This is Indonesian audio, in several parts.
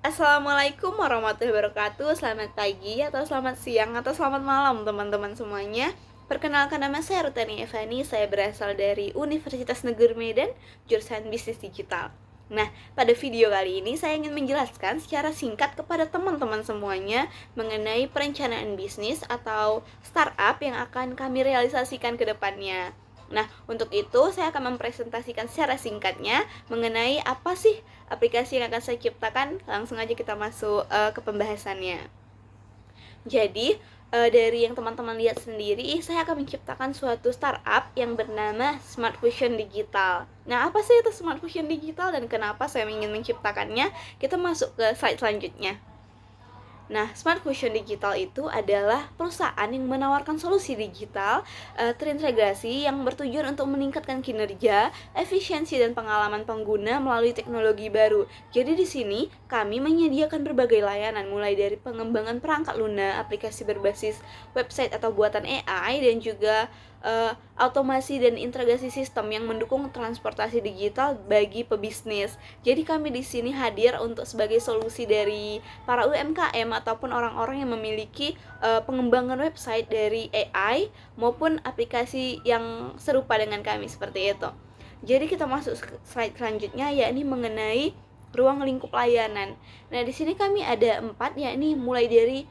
Assalamualaikum warahmatullahi wabarakatuh. Selamat pagi atau selamat siang atau selamat malam teman-teman semuanya. Perkenalkan, nama saya Rutani Evani. Saya berasal dari Universitas Negeri Medan, jurusan Bisnis Digital. Nah, pada video kali ini saya ingin menjelaskan secara singkat kepada teman-teman semuanya mengenai perencanaan bisnis atau startup yang akan kami realisasikan ke depannya. Nah, untuk itu saya akan mempresentasikan secara singkatnya mengenai apa sih aplikasi yang akan saya ciptakan. Langsung aja kita masuk ke pembahasannya. Jadi, dari yang teman-teman lihat sendiri, saya akan menciptakan suatu startup yang bernama Smart Fusion Digital. Nah, apa sih itu Smart Fusion Digital dan kenapa saya ingin menciptakannya? Kita masuk ke slide selanjutnya. Nah, Smart Fusion Digital itu adalah perusahaan yang menawarkan solusi digital terintegrasi yang bertujuan untuk meningkatkan kinerja, efisiensi, dan pengalaman pengguna melalui teknologi baru. Jadi di sini kami menyediakan berbagai layanan mulai dari pengembangan perangkat lunak, aplikasi berbasis website atau buatan AI, dan juga automasi dan integrasi sistem yang mendukung transportasi digital bagi pebisnis. Jadi kami di sini hadir untuk sebagai solusi dari para UMKM ataupun orang-orang yang memiliki pengembangan website dari AI maupun aplikasi yang serupa dengan kami seperti itu. Jadi kita masuk slide selanjutnya, yakni mengenai ruang lingkup layanan. Nah, di sini kami ada 4, yakni mulai dari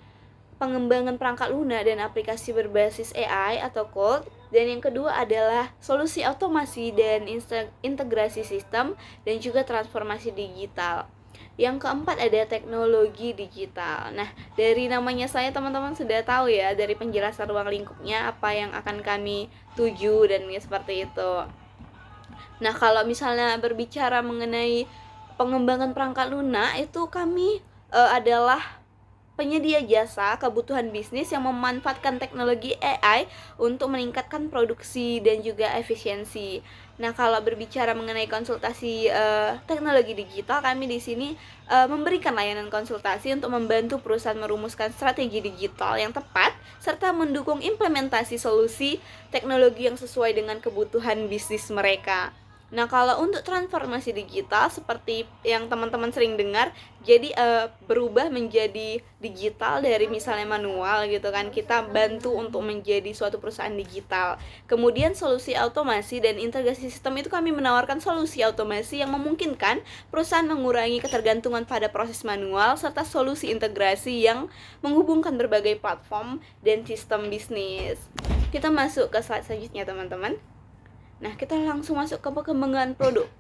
pengembangan perangkat lunak dan aplikasi berbasis AI atau cloud, dan yang kedua adalah solusi otomasi dan integrasi sistem dan juga transformasi digital. Yang keempat ada teknologi digital. Nah, dari namanya saya teman-teman sudah tahu ya, dari penjelasan ruang lingkupnya apa yang akan kami tuju dan ya, seperti itu. Nah, kalau misalnya berbicara mengenai pengembangan perangkat lunak, itu kami adalah penyedia jasa kebutuhan bisnis yang memanfaatkan teknologi AI untuk meningkatkan produksi dan juga efisiensi. Nah, kalau berbicara mengenai konsultasi teknologi digital, kami di sini memberikan layanan konsultasi untuk membantu perusahaan merumuskan strategi digital yang tepat serta mendukung implementasi solusi teknologi yang sesuai dengan kebutuhan bisnis mereka. Nah, kalau untuk transformasi digital seperti yang teman-teman sering dengar, jadi berubah menjadi digital dari misalnya manual gitu kan, kita bantu untuk menjadi suatu perusahaan digital. Kemudian solusi otomasi dan integrasi sistem itu kami menawarkan solusi otomasi yang memungkinkan perusahaan mengurangi ketergantungan pada proses manual serta solusi integrasi yang menghubungkan berbagai platform dan sistem bisnis. Kita masuk ke slide selanjutnya teman-teman. Nah, kita langsung masuk ke pengembangan produk,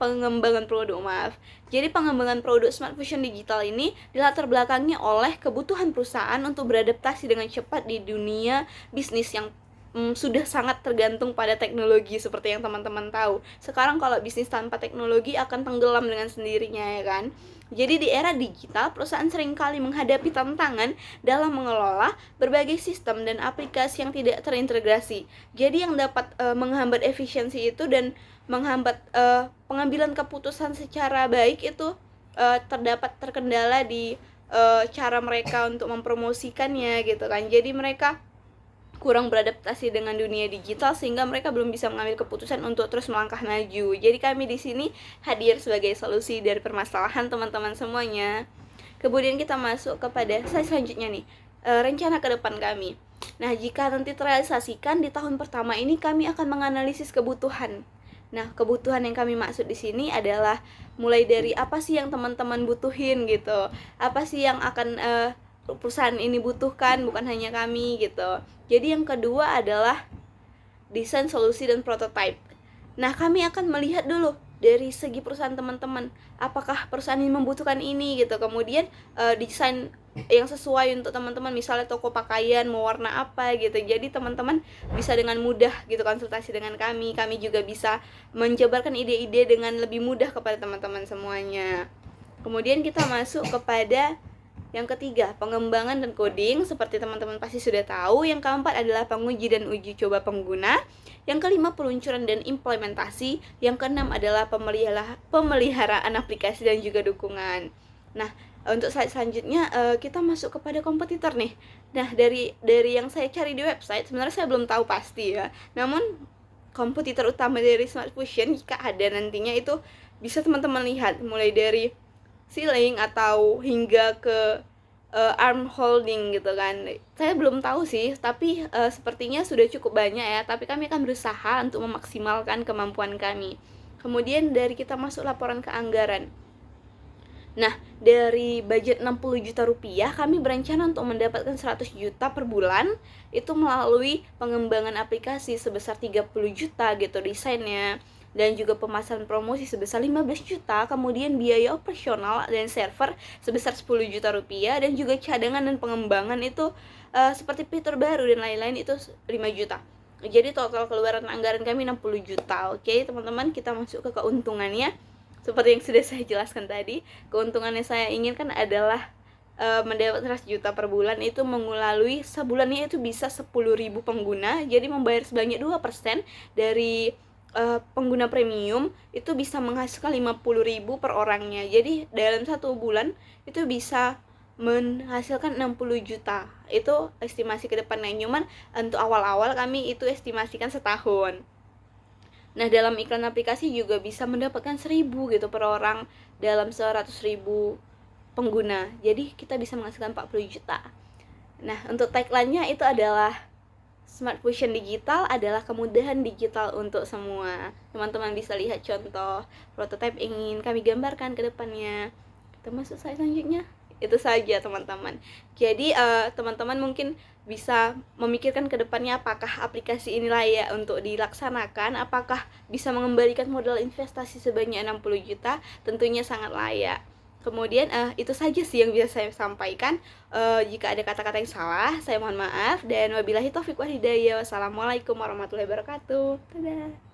Jadi pengembangan produk Smart Fusion Digital ini dilatar belakangi oleh kebutuhan perusahaan untuk beradaptasi dengan cepat di dunia bisnis yang sudah sangat tergantung pada teknologi seperti yang teman-teman tahu. Sekarang kalau bisnis tanpa teknologi akan tenggelam dengan sendirinya, ya kan? Jadi di era digital, perusahaan seringkali menghadapi tantangan dalam mengelola berbagai sistem dan aplikasi yang tidak terintegrasi. Jadi yang dapat menghambat efisiensi itu dan menghambat pengambilan keputusan secara baik itu terdapat terkendala di cara mereka untuk mempromosikannya gitu kan. Jadi mereka kurang beradaptasi dengan dunia digital sehingga mereka belum bisa mengambil keputusan untuk terus melangkah maju. Jadi kami di sini hadir sebagai solusi dari permasalahan teman-teman semuanya. Kemudian kita masuk kepada slide selanjutnya nih, rencana ke depan kami. Nah, jika nanti terrealisasikan di tahun pertama ini, kami akan menganalisis kebutuhan. Nah, kebutuhan yang kami maksud di sini adalah mulai dari apa sih yang teman-teman butuhin gitu, apa sih yang akan perusahaan ini butuhkan, bukan hanya kami gitu. Jadi yang kedua adalah desain, solusi, dan prototype. Nah, kami akan melihat dulu dari segi perusahaan teman-teman, apakah perusahaan ini membutuhkan ini gitu. Kemudian desain yang sesuai untuk teman-teman, misalnya toko pakaian mau warna apa gitu. Jadi teman-teman bisa dengan mudah gitu konsultasi dengan kami. Kami juga bisa menjabarkan ide-ide dengan lebih mudah kepada teman-teman semuanya. Kemudian kita masuk kepada yang ketiga, pengembangan dan coding, seperti teman-teman pasti sudah tahu. Yang keempat adalah penguji dan uji coba pengguna. Yang kelima, peluncuran dan implementasi. Yang keenam adalah pemeliharaan aplikasi dan juga dukungan. Nah, untuk slide selanjutnya kita masuk kepada kompetitor nih. Nah, dari yang saya cari di website, sebenarnya saya belum tahu pasti ya. Namun kompetitor utama dari Smart Fusion jika ada nantinya itu bisa teman-teman lihat mulai dari ceiling atau hingga ke arm holding gitu kan. Saya belum tahu sih, tapi sepertinya sudah cukup banyak ya, tapi kami akan berusaha untuk memaksimalkan kemampuan kami. Kemudian dari kita masuk laporan ke anggaran. Nah, dari budget 60 juta rupiah, kami berencana untuk mendapatkan 100 juta per bulan, itu melalui pengembangan aplikasi sebesar 30 juta gitu desainnya, dan juga pemasaran promosi sebesar 15 juta, kemudian biaya operasional dan server sebesar 10 juta rupiah, dan juga cadangan dan pengembangan itu seperti fitur baru dan lain-lain itu 5 juta. Jadi total keluaran anggaran kami 60 juta. Oke, teman-teman, kita masuk ke keuntungannya. Seperti yang sudah saya jelaskan tadi, keuntungan yang saya inginkan adalah mendapat 100 juta per bulan itu melalui sebulannya itu bisa 10.000 pengguna, jadi membayar sebanyak 2% dari pengguna premium itu bisa menghasilkan 50.000 per orangnya. Jadi dalam satu bulan itu bisa menghasilkan 60 juta. Itu estimasi ke depannya. Cuman untuk awal-awal kami itu estimasikan setahun. Nah, dalam iklan aplikasi juga bisa mendapatkan 1.000 gitu per orang dalam 100.000 pengguna. Jadi kita bisa menghasilkan 40 juta. Nah, untuk tagline-nya itu adalah Smart Fusion Digital adalah kemudahan digital untuk semua. Teman-teman bisa lihat contoh prototipe ingin kami gambarkan ke depannya. Kita masuk slide selanjutnya. Itu saja teman-teman. Jadi teman-teman mungkin bisa memikirkan ke depannya apakah aplikasi ini layak untuk dilaksanakan, apakah bisa mengembalikan modal investasi sebanyak 60 juta, tentunya sangat layak. Kemudian itu saja sih yang bisa saya sampaikan. Jika ada kata-kata yang salah, saya mohon maaf, dan wabillahi taufiq wal hidayah. Wassalamualaikum warahmatullahi wabarakatuh. Dadah.